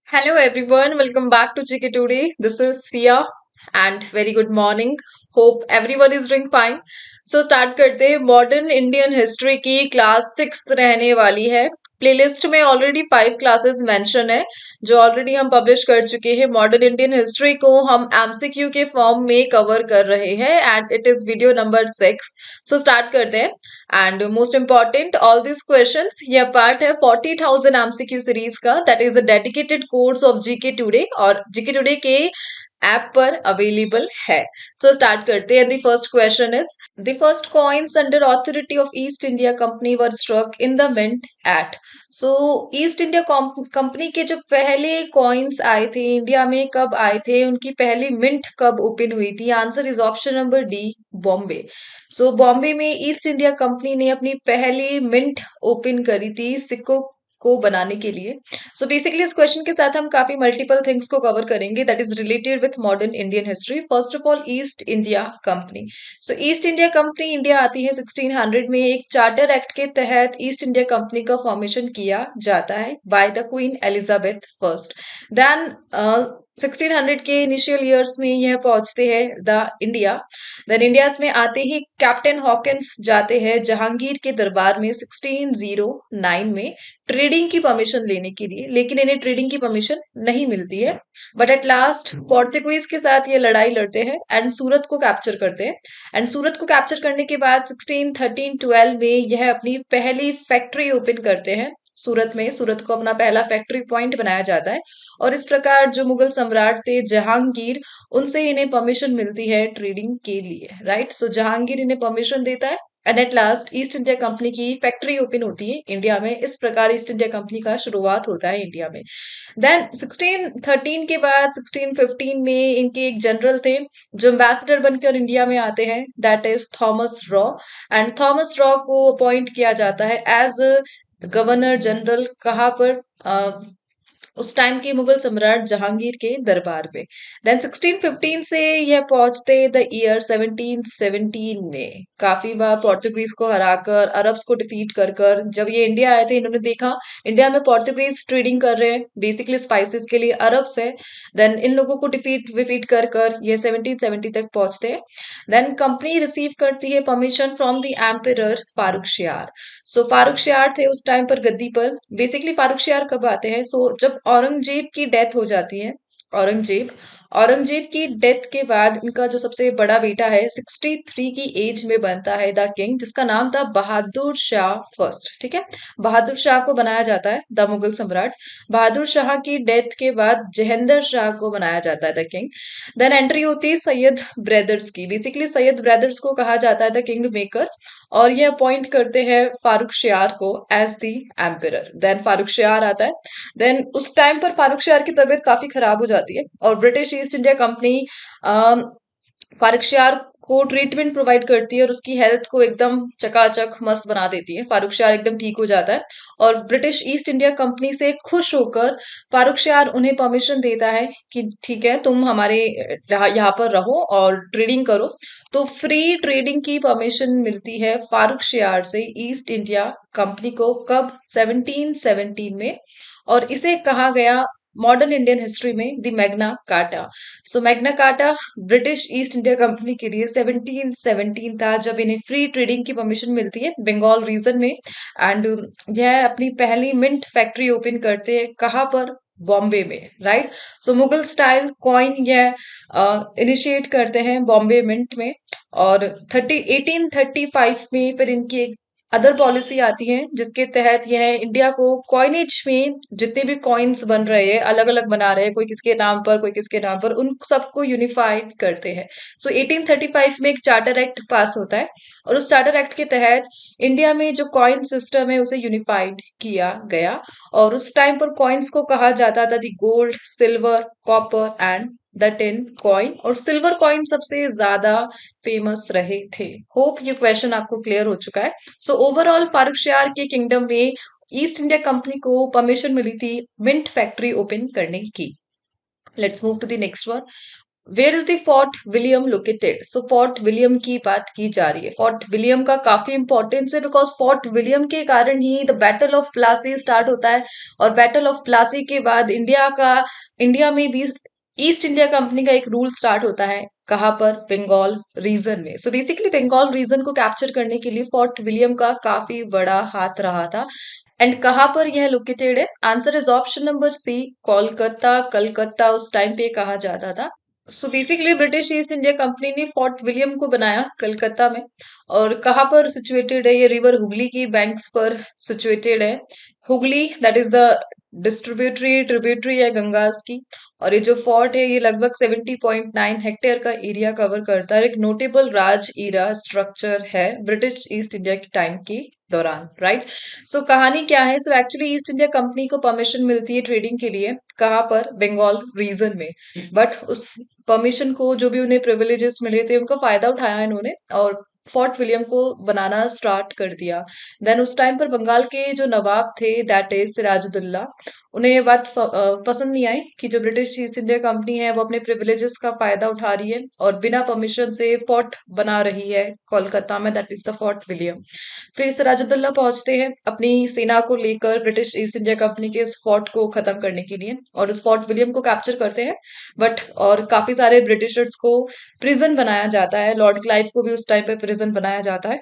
Hello everyone, welcome back to GK Today. This is Sia and very good morning. Hope everyone is doing fine. So start करते हैं modern Indian history की class 6 रहने वाली है। Playlist में already 5 classes mention है जो already हम पब्लिश कर चुके हैं। मॉडर्न इंडियन हिस्ट्री को हम एमसीक्यू के फॉर्म में कवर कर रहे हैं and it is video number 6। So start करते हैं। And most important all this questions ये पार्ट है 40,000 एमसीक्यू सीरीज का that is the dedicated course of GK today और जीके टुडे के ऐप पर अवेलेबल है। सो स्टार्ट करते हैं। The first question is the first coins under authority of East India Company were struck in the mint at. So East India Company के जो पहले coins आए थे इंडिया में कब आए थे, उनकी पहली मिंट कब ओपन हुई थी? Answer is option number d, Bombay. So Bombay में ईस्ट इंडिया कंपनी ने अपनी पहली मिंट ओपन करी थी सिक्कों को बनाने के लिए। सो बेसिकली इस क्वेश्चन के साथ हम काफी मल्टीपल थिंग्स को कवर करेंगे that is related with modern Indian history. First of all East India Company. So East India Company India आती है 1600 में। एक चार्टर एक्ट के तहत ईस्ट इंडिया कंपनी का फॉर्मेशन किया जाता है by the queen Elizabeth first. Then 1600 के इनिशियल ईयर्स में यह पहुंचते हैं द इंडिया। देन इंडिया में आते ही कैप्टन हॉकिंस जाते हैं जहांगीर के दरबार में 1609 में ट्रेडिंग की परमिशन लेने के लिए, लेकिन इन्हें ट्रेडिंग की परमिशन नहीं मिलती है। बट एट लास्ट पोर्तुगीज के साथ ये लड़ाई लड़ते हैं एंड सूरत को कैप्चर करते हैं। एंड सूरत को कैप्चर करने के बाद 1613-12 में यह अपनी पहली फैक्ट्री ओपन करते हैं सूरत में। सूरत को अपना पहला फैक्ट्री पॉइंट बनाया जाता है और इस प्रकार जो मुगल सम्राट थे जहांगीर, उनसे इन्हें परमिशन मिलती है ट्रेडिंग के लिए, राइट। सो जहांगीर इन्हें परमिशन देता है and at last east India company की फैक्ट्री ओपन होती है इंडिया में। इस प्रकार ईस्ट इंडिया कंपनी का शुरुआत होता है इंडिया में। देन 1613 के बाद 1615 में इनके एक जनरल थे जो एम्बेसडर बनकर इंडिया में आते हैं that is Thomas raw. And Thomas Roe को अपॉइंट किया जाता है एज गवर्नर जनरल। कहाँ पर? उस टाइम के मुगल सम्राट जहांगीर के दरबार में। देन 1615 से यह पहुंचते द ईयर 1717 में। काफी बार पोर्तुगीज को हराकर, अरब्स को डिफीट कर कर जब ये इंडिया आए थे, इन्होंने देखा इंडिया में पोर्तुगीज ट्रेडिंग कर रहे हैं बेसिकली स्पाइसेस के लिए, अरब्स है। देन इन लोगों को डिफीट विफीट कर कर ये 1770 तक पहुंचते हैं। देन कंपनी रिसीव करती है permission from the emperor Farrukhsiyar. So Farrukhsiyar थे उस टाइम पर गद्दी पर। बेसिकली फारुखशियार कब आते हैं? सो जब औरंगजेब की डेथ हो जाती है। औरंगजेब औरंगजेब की डेथ के बाद इनका जो सबसे बड़ा बेटा है 63 की एज में बनता है द किंग, जिसका नाम था बहादुर शाह फर्स्ट। ठीक है, बहादुर शाह को बनाया जाता है द मुगल सम्राट। बहादुर शाह की डेथ के बाद जहेंद्र शाह को बनाया जाता है द किंग। देन एंट्री होती है सैयद ब्रदर्स की। बेसिकली सैयद ब्रदर्स को कहा जाता है द किंग मेकर और ये अपॉइंट करते हैं फारूक शियार को as the emperor. Then Farrukhsiyar आता है। देन उस टाइम पर फारूक शियार की तबीयत काफी खराब हो जाती है और British east India company Farrukhsiyar को ट्रीटमेंट प्रोवाइड करती है और उसकी हेल्थ को एकदम चकाचक मस्त बना देती है। फारुखशियार एकदम ठीक हो जाता है और ब्रिटिश ईस्ट इंडिया कंपनी से खुश होकर फारुखशियार उन्हें परमिशन देता है कि ठीक है, तुम हमारे यहाँ पर रहो और ट्रेडिंग करो। तो फ्री ट्रेडिंग की परमिशन मिलती है फारुखशियार से ईस्ट इंडिया कंपनी को। कब? 1717 में। और इसे कहा गया मॉडर्न इंडियन हिस्ट्री में the Magna carta. So Magna carta British east India Company के लिए 1717 था जब इन्हें फ्री ट्रेडिंग की परमिशन मिलती है बंगाल रीजन में। एंड यह अपनी पहली मिंट फैक्ट्री ओपन करते हैं। कहाँ पर? बॉम्बे में, राइट। सो मुगल स्टाइल कॉइन यह इनिशिएट करते हैं बॉम्बे मिंट में। और 1835 में फिर इनकी एक अदर पॉलिसी आती है जिसके तहत यह इंडिया को कॉइनेज में जितने भी कॉइन्स बन रहे हैं, अलग अलग बना रहे हैं, कोई किसके नाम पर कोई किसके नाम पर, उन सबको यूनिफाइड करते हैं। सो 1835 में एक चार्टर एक्ट पास होता है और उस चार्टर एक्ट के तहत इंडिया में जो कॉइन सिस्टम है उसे यूनिफाइड किया गया। और उस टाइम पर कॉइन्स को कहा जाता था दी gold, silver, copper and the tin coin. और सिल्वर कॉइन सबसे ज्यादा फेमस रहे थे। होप ये क्वेश्चन आपको क्लियर हो चुका है। सो ओवरऑल फारुखशियार के किंगडम में ईस्ट इंडिया कंपनी को परमिशन मिली थी मिंट फैक्ट्री ओपन करने की। Let's move to the next one. Where is the Fort William located? So Fort William की बात की जा रही है। फोर्ट विलियम का काफी इंपॉर्टेंस है बिकॉज फोर्ट विलियम के कारण ही the battle of Plassey start होता है। और बैटल ऑफ प्लासी के बाद इंडिया में भी ईस्ट इंडिया कंपनी का एक रूल स्टार्ट होता है। कहाँ पर? बंगाल रीजन में। सो बेसिकली बंगाल रीजन को कैप्चर करने के लिए फोर्ट विलियम का काफी बड़ा हाथ रहा था। एंड कहाँ पर यह लोकेटेड है? Answer is option number C, Kolkata. Calcutta उस टाइम पे कहा जाता था। So basically British east India Company ने फोर्ट विलियम को बनाया कलकत्ता में। और कहाँ पर सिचुएटेड है? ये रिवर हुगली की बैंक्स पर सिचुएटेड है। Hooghly that is the distributary tributary है गंगास की। और ये जो फोर्ट है ये लगभग 70.9 हेक्टेयर का एरिया कवर करता है। एक नोटेबल राज ईरा स्ट्रक्चर है ब्रिटिश ईस्ट इंडिया के टाइम के दौरान, राइट। सो कहानी क्या है? So actually east India Company को परमिशन मिलती है ट्रेडिंग के लिए। कहाँ पर? बंगाल रीजन में। बट उस परमिशन को जो भी उन्हें प्रिविलेजेस मिले थे उनका फायदा उठाया इन्होंने और फोर्ट विलियम को बनाना स्टार्ट कर दिया। देन उस टाइम पर बंगाल के जो नवाब थे दैट इज सिराजुद्दौला, उन्हें ये बात पसंद नहीं आई कि जो ब्रिटिश ईस्ट इंडिया कंपनी है वो अपने प्रिविलेजेस का फायदा उठा रही है और बिना परमिशन से फोर्ट बना रही है कोलकाता में, that is the Fort William. फिर सिराजुद्दौला पहुंचते हैं अपनी सेना को लेकर ब्रिटिश ईस्ट इंडिया कंपनी के इस फोर्ट को खत्म करने के लिए और इस फोर्ट विलियम को कैप्चर करते हैं। बट और काफी सारे ब्रिटिशर्स को प्रिजन बनाया जाता है। लॉर्ड क्लाइव को भी उस टाइम पे प्रिजन बनाया जाता है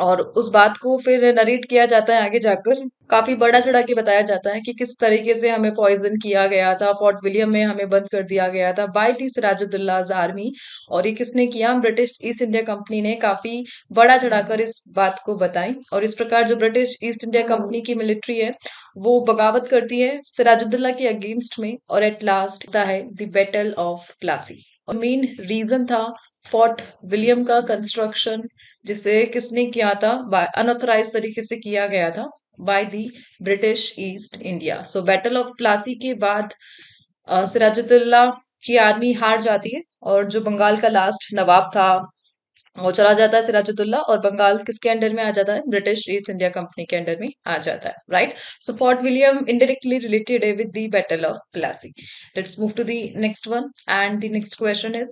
और उस बात को फिर नरेट किया जाता है आगे जाकर। काफी बड़ा चढ़ा के बताया जाता है कि किस तरीके से हमें पॉइजन किया गया था, फोर्ट विलियम में हमें बंद कर दिया गया था बाय दी सिराजुद्दौलाज आर्मी। और ये किसने किया? ब्रिटिश ईस्ट इंडिया कंपनी ने काफी बड़ा चढ़ाकर इस बात को बताई। और इस प्रकार जो ब्रिटिश ईस्ट इंडिया कंपनी की मिलिट्री है वो बगावत करती है सिराजुद्दौला के अगेंस्ट में और एट लास्ट होता है द बैटल ऑफ प्लासी। और मेन रीजन था फोर्ट विलियम का कंस्ट्रक्शन, जिसे किसने किया था? बाय अनऑथराइज तरीके से किया गया था by the British east India. So battle of Plassey के बाद सिराजुद्दौला की आर्मी हार जाती है और जो बंगाल का लास्ट नवाब था वो चला जाता है सिराजुद्दौला और बंगाल किसके अंडर में आ जाता है? ब्रिटिश ईस्ट इंडिया कंपनी के अंडर में आ जाता है, right. So Fort William indirectly related है with the battle of Plassey. Let's move to the next one and the next question is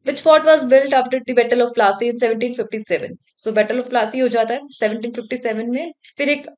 which fort was built after the battle of Plassey in 1757? So battle of Plassey हो जाता है 1757 में। फिर एक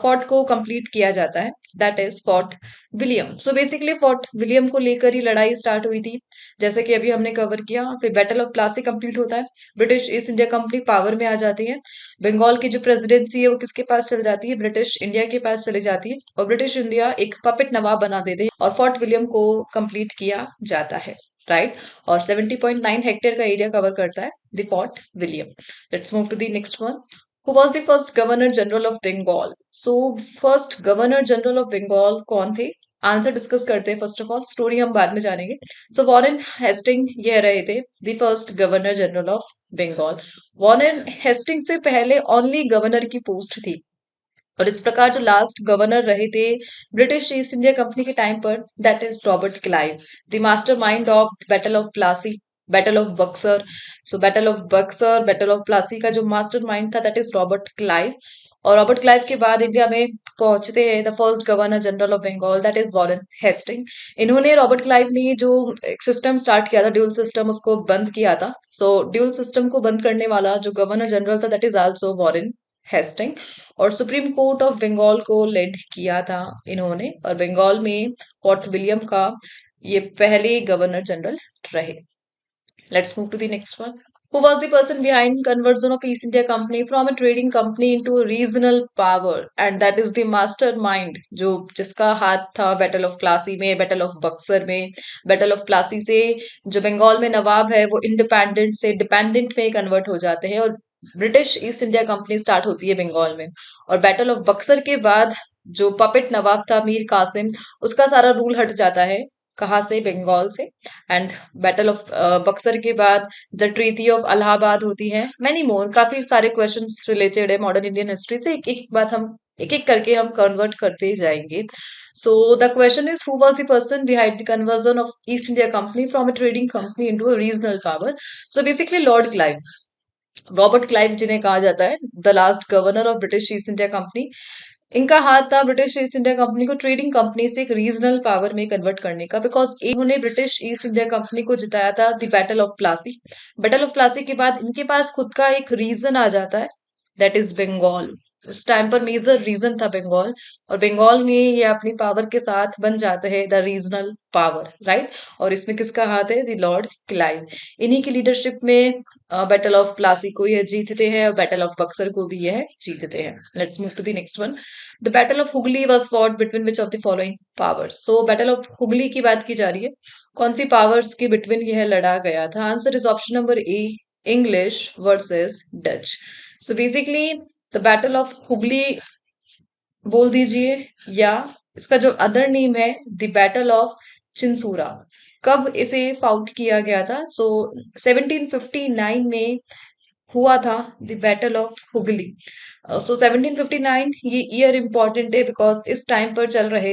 fort को complete किया जाता है that is fort William. So basically fort William को लेकर ही लड़ाई स्टार्ट हुई थी जैसे कि अभी हमने कवर किया। फिर बैटल ऑफ प्लासी कंप्लीट होता है, British east India company power में आ जाती है। बंगाल की जो प्रेसिडेंसी है वो किसके पास चल जाती है? ब्रिटिश इंडिया के पास चली जाती है और ब्रिटिश इंडिया एक पपेट नवाब बना देते हैं और फोर्ट विलियम को कंप्लीट किया जाता है, राइट। और 70.9 हेक्टेयर का एरिया कवर करता है the Fort William. Let's move to the next one. Who was the first governor general of Bengal? So first governor general of Bengal कौन थे? आंसर डिस्कस करते हैं फर्स्ट ऑफ ऑल, स्टोरी हम बाद में जानेंगे। सो वॉरेन हेस्टिंग ये रहे थे the first governor general of Bengal. Warren Hastings से पहले ओनली गवर्नर की पोस्ट थी और इस प्रकार जो लास्ट गवर्नर रहे थे ब्रिटिश ईस्ट इंडिया कंपनी के टाइम पर that is Robert Clive, the master mind of battle of Plassey, battle of Buxar. So battle of Buxar, battle of Plassey का जो मास्टर माइंड था दैट इज रॉबर्ट क्लाइव। और रॉबर्ट क्लाइव के बाद इंडिया में पहुंचते हैं the first governor general of Bengal that is Warren Hastings. इन्होंने रॉबर्ट क्लाइव ने जो एक सिस्टम स्टार्ट किया था ड्यूल सिस्टम उसको बंद किया था। सो ड्यूल सिस्टम को बंद करने वाला जो गवर्नर जनरल था that is also Warren Hastings. और सुप्रीम कोर्ट ऑफ बंगाल को लेड किया था इन्होंने और बंगाल में फोर्ट विलियम का ये पहले गवर्नर जनरल रहे। Let's move to the next one. Who was the person behind conversion of East India Company from a trading company into a regional power? And that is the mastermind जो जिसका हाथ था battle of Plassey में, battle of Buxar में। Battle of Plassey से जो बंगाल में नवाब है वो इंडिपेंडेंट से डिपेंडेंट में कन्वर्ट हो जाते हैं और British east India company start होती है बंगाल में। और बैटल ऑफ बक्सर के बाद जो पपेट नवाब था मीर कासिम, उसका सारा रूल हट जाता है। कहाँ से? बंगाल से। एंड बैटल ऑफ बक्सर के बाद द ट्रीटी ऑफ इलाहाबाद होती है। मैनी मोर काफी सारे क्वेश्चंस रिलेटेड है मॉडर्न इंडियन हिस्ट्री से, एक एक बात हम एक एक करके हम कन्वर्ट करते जाएंगे। So the question is who was the person behind the conversion of East India company from a trading company into a regional power? So basically Lord Clive, Robert Clive जिन्हें कहा जाता है the last governor of British east India company. इनका हाथ था British east India Company को trading company से एक रीजनल पावर में कन्वर्ट करने का, बिकॉज इन्होंने ब्रिटिश ईस्ट इंडिया कंपनी को जिताया था the battle of Plassey. Battle of Plassey के बाद इनके पास खुद का एक रीजन आ जाता है, दैट इज बंगाल। उस टाइम पर मेजर रीजन था बंगाल, और बंगाल में ये अपनी पावर के साथ बन जाते हैं द रीजनल पावर, राइट। और इसमें किसका हाथ है? The Lord Clive. इन्हीं की लीडरशिप में बैटल ऑफ प्लासी को यह जीतते हैं, और बैटल ऑफ बक्सर को भी यह जीतते हैं। Let's move to the next one. The battle of Hooghly was fought between which of the following powers? So battle of Hooghly की बात की जा रही है, कौन सी पावर्स के बिटवीन यह लड़ा गया था? Answer is option number A, English versus Dutch. So basically the battle of Hooghly बोल दीजिए, या इसका जो अदर नेम है द बैटल ऑफ चिंसूरा। कब इसे फाउट किया गया था? सो 1759 में हुआ था द बैटल ऑफ हुगली। सो 1759 ये ईयर इंपॉर्टेंट है बिकॉज इस टाइम पर चल रहे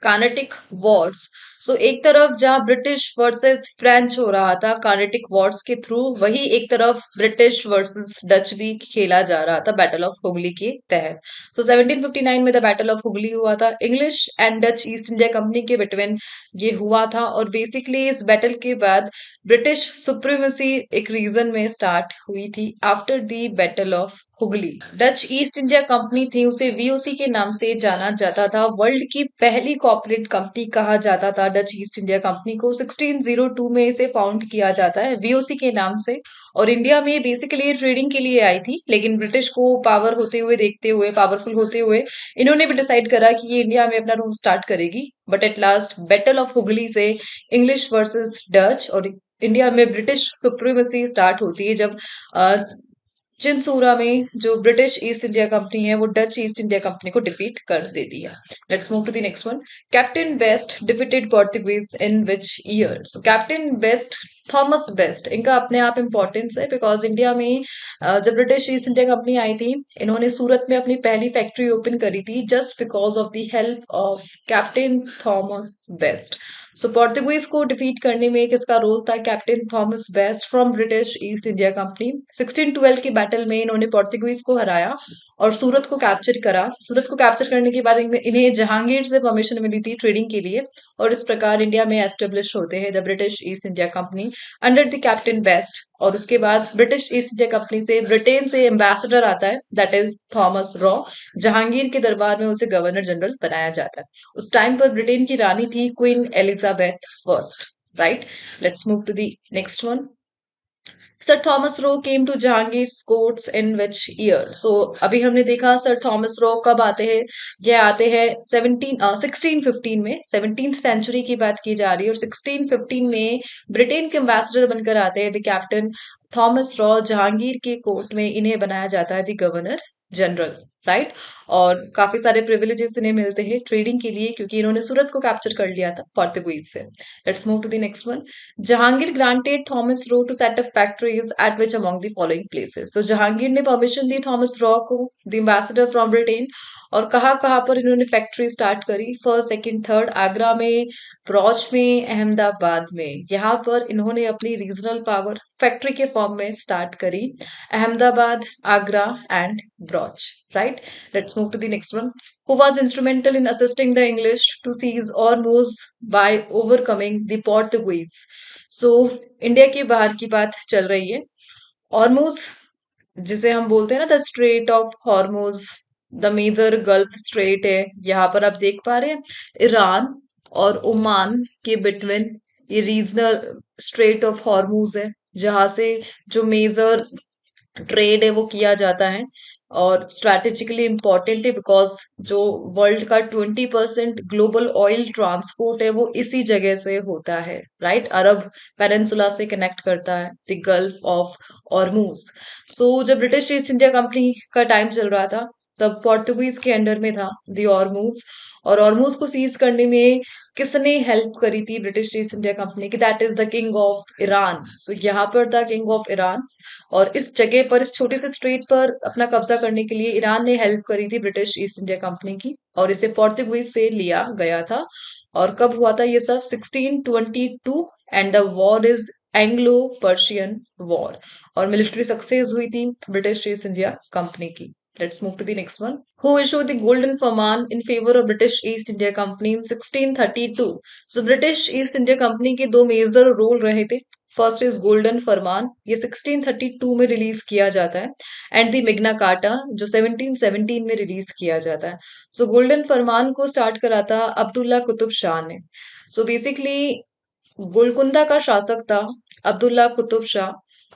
कार्नेटिक वॉर्स। सो एक तरफ जहां ब्रिटिश वर्सेस फ्रेंच हो रहा था कार्नेटिक वॉर्स के थ्रू, वही एक तरफ ब्रिटिश वर्सेस डच भी खेला जा रहा था बैटल ऑफ हुगली के तहत। सो 1759 में द बैटल ऑफ हुगली हुआ था, English and Dutch East India Company के बिटवीन ये हुआ था। और बेसिकली इस बैटल के बाद ब्रिटिश सुप्रीमेसी एक रीजन में स्टार्ट हुई थी after the battle of Hooghly. Dutch East India company थी, उसे वीओसी के नाम से जाना जाता था। वर्ल्ड की पहली कॉर्पोरेट कंपनी कहा जाता था डच ईस्ट इंडिया कंपनी को। 1602 में इसे फाउंड किया जाता है वीओसी के नाम से। और इंडिया में बेसिकली ट्रेडिंग के लिए आई थी, लेकिन ब्रिटिश को पावर होते हुए देखते हुए, पावरफुल होते हुए, इन्होंने भी डिसाइड करा कि ये इंडिया में अपना रूल स्टार्ट करेगी। But at last battle of Hooghly से इंग्लिश वर्सेस डच और इंडिया में ब्रिटिश सुप्रीमेसी स्टार्ट होती है, जब चिनसूरा में जो ब्रिटिश ईस्ट इंडिया कंपनी है वो डच ईस्ट इंडिया कंपनी को डिफीट कर देती है। Let's move to the next one. Captain Best defeated Portuguese in which year? So captain Best, Thomas Best, इनका अपने आप इंपॉर्टेंस है बिकॉज इंडिया में जब ब्रिटिश ईस्ट इंडिया कंपनी आई थी, इन्होंने सूरत में अपनी पहली फैक्ट्री ओपन करी थी just because of the help of captain Thomas Best. So Portuguese को डिफीट करने में किसका रोल था? Captain Thomas Best from British east India company. 1612 की बैटल में इन्होंने पोर्तुगीज को हराया और सूरत को कैप्चर करा। सूरत को कैप्चर करने के बाद इन्हें जहांगीर से परमिशन मिली थी ट्रेडिंग के लिए, और इस प्रकार इंडिया में एस्टेब्लिश होते हैं the British east India company under the captain best. और उसके बाद ब्रिटिश ईस्ट इंडिया कंपनी से ब्रिटेन से एम्बेसडर आता है, that is Thomas raw. Jahangir के दरबार में उसे गवर्नर जनरल बनाया जाता है। उस टाइम पर ब्रिटेन की रानी थी queen Elizabeth first, right. Let's move to the next one. Sir Thomas Roe came to Jahangir courts in which year? So अभी हमने देखा सर थॉमस रो कब आते हैं। यह आते हैं 1615 में। 17th सेंचुरी की बात की जा रही है, और 1615 में ब्रिटेन के एम्बेसडर बनकर आते हैं the captain Thomas raw. Jahangir के कोर्ट में इन्हें बनाया जाता है द गवर्नर जनरल, राइट। और काफी सारे प्रिविलेजेस इन्हें मिलते हैं ट्रेडिंग के लिए, क्योंकि इन्होंने सूरत को कैप्चर कर लिया था पोर्तुगीज से। Let's move to the next one. Jahangir granted Thomas Roe to set up factories at which among the following places? So Jahangir ने परमिशन दी थॉमस रॉ को, द एम्बेसडर फ्रॉम ब्रिटेन, और कहाँ कहाँ पर इन्होंने फैक्ट्री स्टार्ट करी? फर्स्ट, सेकंड, थर्ड, आगरा में, ब्रॉच में, अहमदाबाद में। यहाँ पर इन्होंने अपनी रीजनल पावर फैक्ट्री के फॉर्म में स्टार्ट करी, Ahmedabad, Agra and Broach, right. Let's move to the next one. Who was instrumental in assisting the English to seize Ormuz by overcoming the Portuguese? So, India के बाहर की बात चल रही है। ऑर्मोज, जिसे हम बोलते हैं ना the strait of Hormuz, the major gulf strait है, यहाँ पर आप देख पा रहे हैं ईरान और ओमान के बिटवीन ये रीजनल स्ट्रेट ऑफ हॉर्मोज है, जहां से जो मेजर ट्रेड है वो किया जाता है, और स्ट्रैटेजिकली इम्पोर्टेंट है बिकॉज जो वर्ल्ड का 20% ग्लोबल ऑयल ट्रांसपोर्ट है वो इसी जगह से होता है, राइट। अरब पेनिनसुला से कनेक्ट करता है द गल्फ ऑफ ऑर्मूज। सो जब ब्रिटिश ईस्ट इंडिया कंपनी का टाइम चल रहा था, तब पोर्टुगीज के अंडर में था द ऑर्मूज। और ऑर्मूज को सीज करने में किसने हेल्प करी थी ब्रिटिश ईस्ट इंडिया कंपनी की? That is the king of Iran. So यहाँ पर था किंग ऑफ ईरान, और इस जगह पर, इस छोटे से स्ट्रेट पर अपना कब्जा करने के लिए ईरान ने हेल्प करी थी ब्रिटिश ईस्ट इंडिया कंपनी की, और इसे पोर्तुगीज से लिया गया था। और कब हुआ था ये सब? 1622, and the war is Anglo Persian war, और मिलिट्री सक्सेस हुई थी ब्रिटिश ईस्ट इंडिया कंपनी की। Let's move to the next one. Who issued the Golden Firman in favor of British East India Company in 1632? So British East India Company के दो major role रहे थे. First is golden फरमान, ये 1632 में release किया जाता है. एंड द मिग्ना कार्टा जो 1717 में रिलीज किया जाता है. सो गोल्डन फरमान को स्टार्ट करा था अब्दुल्ला कुतुब शाह ने. सो बेसिकली गोलकुंदा का शासक था अब्दुल्ला कुतुब शाह,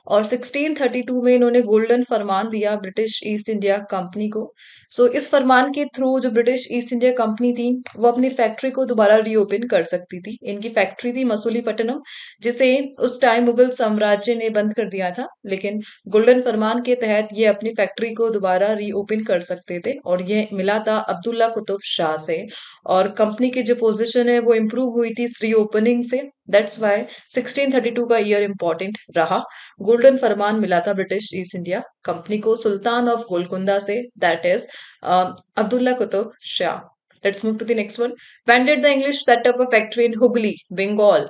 और 1632 में इन्होंने गोल्डन फरमान दिया ब्रिटिश ईस्ट इंडिया कंपनी को. सो इस फरमान के थ्रू जो ब्रिटिश ईस्ट इंडिया कंपनी थी वो अपनी फैक्ट्री को दोबारा रीओपन कर सकती थी. इनकी फैक्ट्री थी मसूलीपट्टनम, जिसे उस टाइम मुगल साम्राज्य ने बंद कर दिया था, लेकिन गोल्डन फरमान के तहत ये अपनी फैक्ट्री को दोबारा रीओपन कर सकते थे, और ये मिला था अब्दुल्ला कुतुब शाह से. और कंपनी की जो पोजीशन है वो इम्प्रूव हुई थी इस रीओपनिंग से. दैट्स वाई 1632 का ईयर इंपॉर्टेंट रहा. गोल्डन फरमान मिला था ब्रिटिश ईस्ट इंडिया कंपनी को सुल्तान ऑफ गोलकुंदा से, that is Abdullah Qutub Shah. Let's move to the next one. When did the English set up a factory in Hooghly, Bengal?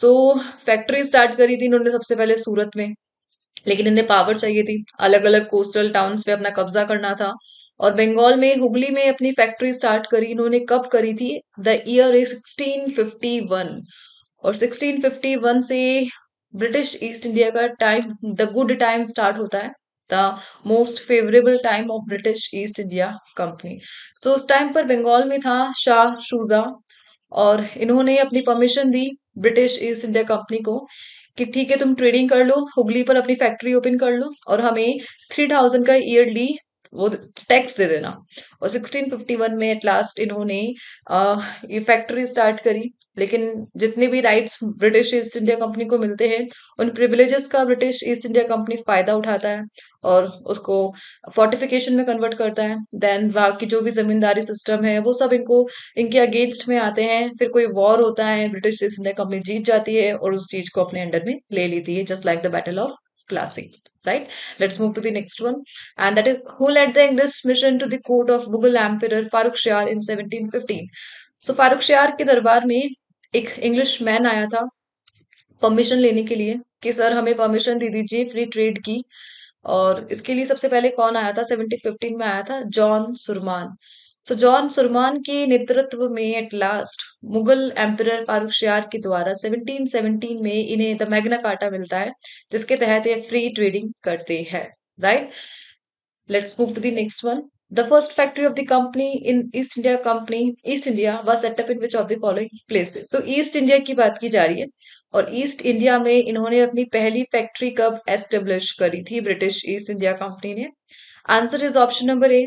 So factory start करी थी इन्होंने सबसे पहले सूरत में, लेकिन इन्हें पावर चाहिए थी, अलग अलग कोस्टल टाउन्स पे अपना कब्जा करना था, और बंगाल में हुगली में अपनी फैक्ट्री स्टार्ट करी. इन्होंने कब करी थी? The year is 1651. और 1651 से ब्रिटिश ईस्ट इंडिया का time, the good time start होता है, the most favourable time of British east India company. तो उस टाइम पर बंगाल में था शाह शुजा, और इन्होंने अपनी परमिशन दी ब्रिटिश ईस्ट इंडिया कंपनी को कि ठीक है तुम ट्रेडिंग कर लो, हुगली पर अपनी फैक्ट्री ओपन कर लो, और हमें 3000 का ईयरली वो टैक्स दे देना. और 1651 में एट लास्ट इन्होंने ये फैक्ट्री स्टार्ट करी. लेकिन जितने भी rights British east India Company को मिलते हैं, उन प्रिविलेजेस का ब्रिटिश ईस्ट इंडिया कंपनी फायदा उठाता है और उसको फोर्टिफिकेशन में कन्वर्ट करता है. देन बाकी जो भी जमींदारी सिस्टम है वो सब इनको इनके अगेंस्ट में आते हैं. फिर कोई वॉर होता है, ब्रिटिश ईस्ट इंडिया कंपनी जीत जाती है और उस चीज को अपने अंडर में ले लेती है, just like the battle of classic. Right, let's move to the next one, and that is who led the English mission to the court of Mughal emperor Farooq Shah in 1715. So Farooq Shah के दरबार में एक इंग्लिश मैन आया था परमिशन लेने के लिए कि सर हमें परमिशन दे दीजिए फ्री ट्रेड की. और इसके लिए सबसे पहले कौन आया था? 1715 में आया था जॉन सुरमान. सो जॉन सुरमान के नेतृत्व में at last Mughal emperor Farooq Shah के द्वारा 1717 में इन्हें द मैग्ना कार्टा मिलता है, जिसके तहत ये फ्री ट्रेडिंग करते हैं. Right, let's move to the next one. The first factory of the company in East India was set up in which of the following places? So East India की बात की जा रही है, और ईस्ट इंडिया में इन्होंने अपनी पहली फैक्ट्री कब एस्टेब्लिश करी थी ब्रिटिश ईस्ट इंडिया कंपनी ने? Answer is option number A,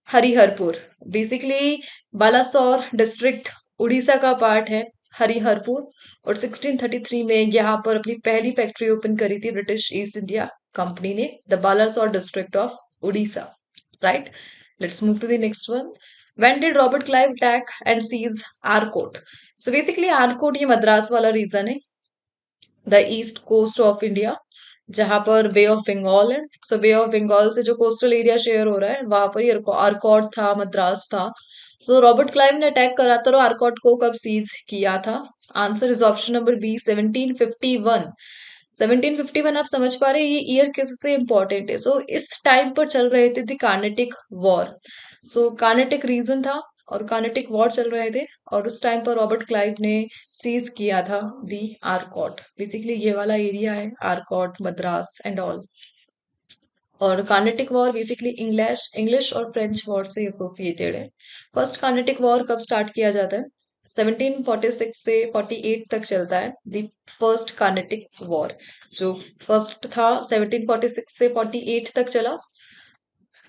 Hariharpur. Basically Balasore district Orissa का पार्ट है हरिहरपुर, और 1633 में यहाँ पर अपनी पहली फैक्ट्री ओपन करी थी ब्रिटिश ईस्ट इंडिया कंपनी ने, the Balasore district of Odisha. Right? Let's move to the next one. When did Robert Clive attack and seize Arcot? So basically Arcot ये मद्रास वाला रीजन है, the east coast of India, जहां पर बे of Bengal है. सो बे of Bengal से जो coastal area share हो रहा है वहां पर ही आरकॉट था, मद्रास था. सो रॉबर्ट क्लाइव ने अटैक करा था और आरकॉट को कब सीज किया था? Answer is option number B, 1751. 1751 आप समझ पा रहे हैं ये ईयर किससे इंपॉर्टेंट है? सो इस टाइम पर चल रहे थे the Carnatic war. So Carnatic region था और कार्नेटिक वॉर चल रहे थे, और उस टाइम पर रॉबर्ट क्लाइव ने सीज किया था दी आरकॉट. बेसिकली ये वाला एरिया है आरकॉट, मद्रास एंड ऑल. और Carnatic war basically English English और फ्रेंच वॉर से एसोसिएटेड है. फर्स्ट कार्नेटिक वॉर कब स्टार्ट किया जाता है? 1746 से 48 तक चलता है द फर्स्ट कार्नेटिक वॉर. जो फर्स्ट था 1746 से 48 तक चला,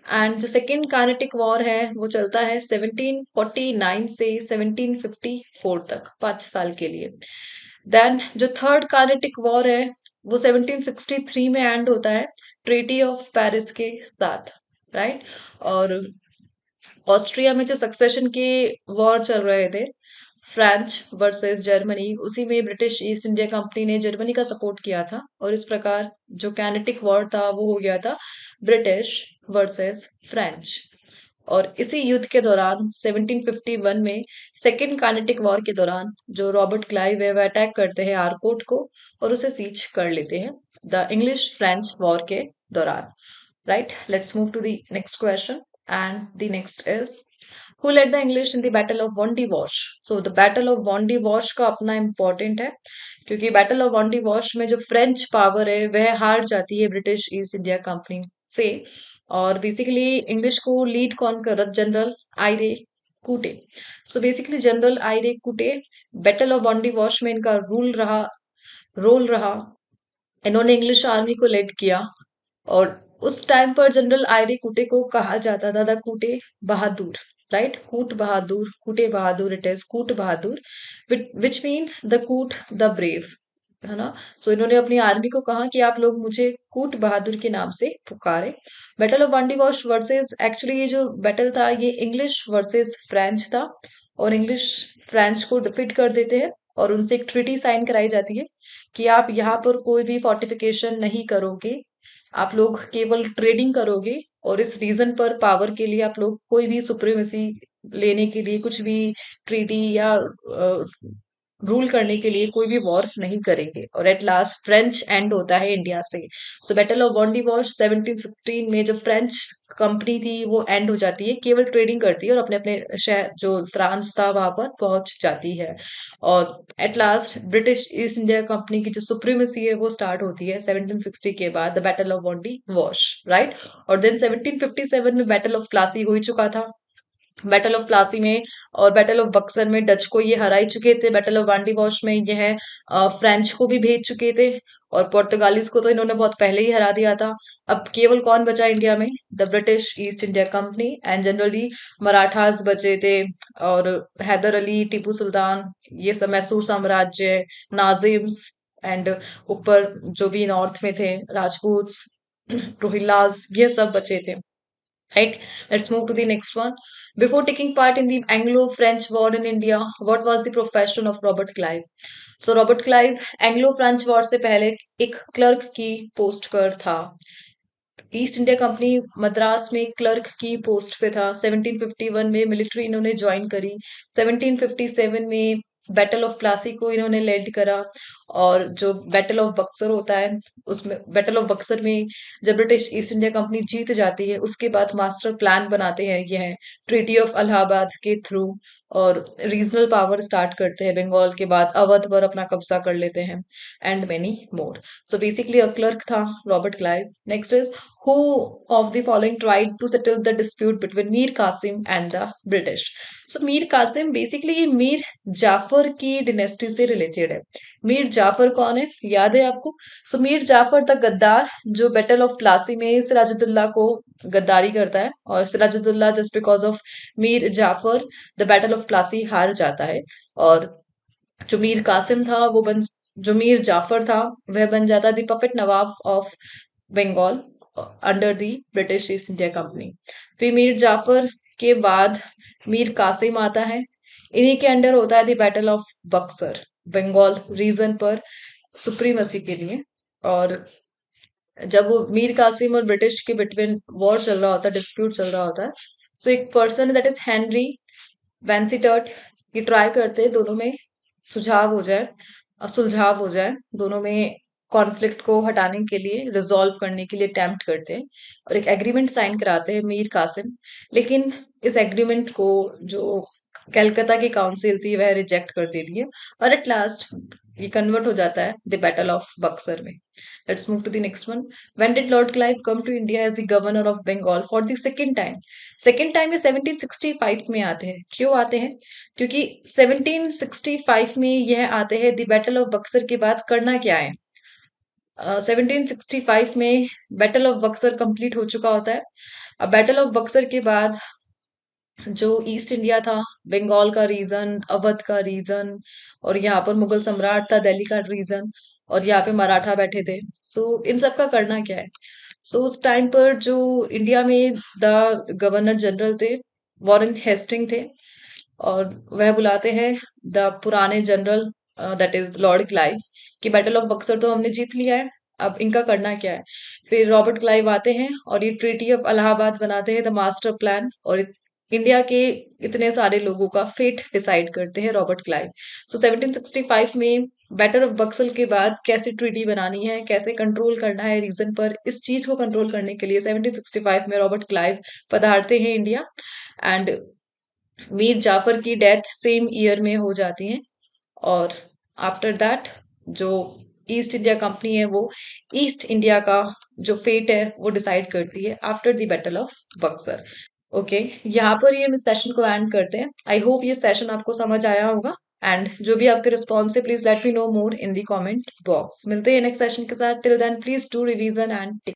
एंड जो सेकेंड कार्नेटिक वॉर है वो चलता है 1749 से 1754 तक, 5 साल के लिए. देन जो थर्ड कार्नेटिक वॉर है वो 1763 में एंड होता है ट्रीटी ऑफ पेरिस के साथ. राइट, और ऑस्ट्रिया में जो सक्सेशन के वॉर चल रहे थे, फ्रांस वर्सेस जर्मनी, उसी में ब्रिटिश ईस्ट इंडिया कंपनी ने जर्मनी का सपोर्ट किया था, और इस प्रकार जो कैनेटिक वॉर था वो हो गया था ब्रिटिश वर्सेस फ्रेंच. और इसी युद्ध के दौरान 1751 में सेकेंड कार्नेटिक वॉर के दौरान जो रॉबर्ट क्लाइव है वह अटैक करते हैं आरकोट को और उसे सीज कर लेते हैं द इंग्लिश फ्रेंच वॉर के दौरान. right? Let's move to the next question, and the next is who led the English in the Battle of Bondi Wash? So the Battle of Bondi Wash का अपना important है, क्योंकि battle of बॉन्डी wash में जो French power है वह हार जाती है ब्रिटिश ईस्ट इंडिया कंपनी से। और बेसिकली इंग्लिश को लीड कौन कर रहा? जनरल आयरे कूटे। सो बेसिकली जनरल आयरे कूटे बैटल ऑफ बॉन्डी वॉश में इनका रोल रहा। इन्होंने इंग्लिश आर्मी को लेड किया, और उस टाइम पर जनरल आयरे कूटे को कहा जाता था द कूटे बहादुर, राइट? कूट बहादुर, कूटे बहादुर, इट इज कूट बहादुर, विच मीन्स द कूट द ब्रेव, है ना? सो इन्होंने अपनी आर्मी को कहा कि आप लोग मुझे कूट बहादुर के नाम से पुकारे। बैटल ऑफ बांडी वॉश वर्सेस, एक्चुअली ये जो बैटल था ये इंग्लिश वर्सेस फ्रेंच था, और इंग्लिश फ्रेंच को डिफीट कर देते हैं, और उनसे एक ट्रीटी साइन कराई जाती है कि आप यहाँ पर कोई भी फोर्टिफिकेशन नहीं करोगे, आप लोग केवल ट्रेडिंग करोगे, और इस रीजन पर पावर के लिए आप लोग कोई भी सुप्रीमेसी लेने के लिए कुछ भी ट्रीटी या रूल करने के लिए कोई भी वॉर नहीं करेंगे। और एट लास्ट फ्रेंच एंड होता है इंडिया से। So battle of Wandiwash 1715 में जब फ्रेंच कंपनी थी वो एंड हो जाती है, केवल ट्रेडिंग करती है और अपने अपने शहर जो फ्रांस था वहां पर पहुंच जाती है। और at last British east India company की जो सुप्रीमेसी है वो स्टार्ट होती है 1760 के बाद, the battle of Wandiwash, right? और देन 1757 में बैटल ऑफ प्लासी हो ही चुका था। बैटल ऑफ प्लासी में और बैटल ऑफ बक्सर में डच को ये हरा ही चुके थे। बैटल ऑफ बांडी वॉश में ये है फ्रेंच को भी भेज चुके थे, और पुर्तगालीज को तो इन्होंने बहुत पहले ही हरा दिया था। अब केवल कौन बचा इंडिया में? The British east India company, and generally Marathas बचे थे, और हैदर अली, टीपू सुल्तान, ये सब मैसूर साम्राज्य, नाजिम्स, एंड ऊपर जो भी नॉर्थ में थे राजपूत्स, रोहिल्लास, ये सब बचे थे, right? Let's move to the next one. Before taking part in the Anglo-French War in India, what was the profession of Robert Clive? So Robert Clive Anglo-French war से पहले एक क्लर्क की पोस्ट पर था। ईस्ट इंडिया कंपनी मद्रास में clerk की post पे था। 1751 में मिलिट्री इन्होंने ज्वाइन करी। 1757 में बैटल ऑफ प्लासी को इन्होंने लेड करा, और जो बैटल ऑफ बक्सर होता है उसमें, बैटल ऑफ बक्सर में जब ब्रिटिश ईस्ट इंडिया कंपनी जीत जाती है उसके बाद मास्टर प्लान बनाते हैं यह ट्रीटी ऑफ इलाहाबाद के थ्रू, और रीजनल पावर स्टार्ट करते हैं। बंगाल के बाद अवध पर अपना कब्जा कर लेते हैं, and many more. So basically a clerk था Robert Clive. Next is who of the following tried to settle the dispute between Mir Qasim and the British? So Mir Qasim basically ये मीर जाफर की डिनेस्टी से रिलेटेड है। मीर जाफर कौन है, याद है आपको? सो मीर जाफर द गद्दार, जो बैटल ऑफ प्लासी में सिराजुद्दौला को गद्दारी करता है, और Sirajuddaula just because of Mir Jafar the battle of Plassey हार जाता है, और जो मीर कासिम था वो बन जो मीर जाफर था वह बन जाता the puppet nawab of Bengal under the British east India Company. फिर मीर जाफर के बाद मीर कासिम आता है, इन्हीं के अंडर होता है the battle of Buxar Bengal region पर सुप्रीमसी के लिए। और जब वो मीर कासिम और ब्रिटिश के बिटवीन वॉर चल रहा होता है, डिस्प्यूट चल रहा होता है, सो एक पर्सन दैट इज हेनरी वेंसिटर्ट, ये ट्राई करते हैं दोनों में सुलझाव हो जाए, दोनों में कॉन्फ्लिक्ट को हटाने के लिए, रिजॉल्व करने के लिए अटेम्प्ट करते हैं, और एक एग्रीमेंट साइन कराते हैं मीर कासिम। लेकिन इस एग्रीमेंट को जो कलकत्ता की काउंसिल थी वह रिजेक्ट कर देती है, और एट लास्ट ये कन्वर्ट हो जाता है द बैटल ऑफ बक्सर में। Let's move to the next one. When did lord Clive come to India as the governor of Bengal for the second time? Second time ये 1765 में आते हैं। क्यों आते हैं? क्योंकि 1765 में यह आते हैं द बैटल ऑफ बक्सर के बाद करना क्या है। 1765 में बैटल ऑफ बक्सर कंप्लीट हो चुका होता है। अब बैटल ऑफ बक्सर के बाद जो ईस्ट इंडिया था, बंगाल का रीजन, अवध का रीजन, और यहाँ पर मुगल सम्राट था दिल्ली का रीजन, और यहाँ पे मराठा बैठे थे। सो इन सब का करना क्या है? सो उस टाइम पर जो इंडिया में द गवर्नर जनरल थे वॉरेन हेस्टिंग थे, और वह बुलाते हैं द पुराने general that is Lord Clive कि बैटल ऑफ बक्सर तो हमने जीत लिया है, अब इनका करना क्या है। फिर रॉबर्ट क्लाइव आते हैं और ये ट्रीटी ऑफ इलाहाबाद बनाते हैं, द मास्टर प्लान, और इंडिया के इतने सारे लोगों का फेट डिसाइड करते हैं रॉबर्ट क्लाइव। सो 1765 में बैटल ऑफ बक्सर के बाद कैसे ट्रीटी बनानी है, कैसे कंट्रोल करना है रीजन पर, इस चीज को कंट्रोल करने के लिए 1765 में रॉबर्ट क्लाइव पधारते हैं इंडिया। एंड मीर जाफर की डेथ सेम ईयर में हो जाती है। और आफ्टर दैट जो ईस्ट इंडिया कंपनी है वो ईस्ट इंडिया का जो फेट है वो डिसाइड करती है after the battle of Buxar. Okay, यहाँ पर ये हम इस सेशन को एंड करते हैं। आई होप ये सेशन आपको समझ आया होगा। एंड जो भी आपके रिस्पॉन्स है please let me know more in the comment box. मिलते हैं नेक्स्ट सेशन के साथ। Till then please do revision and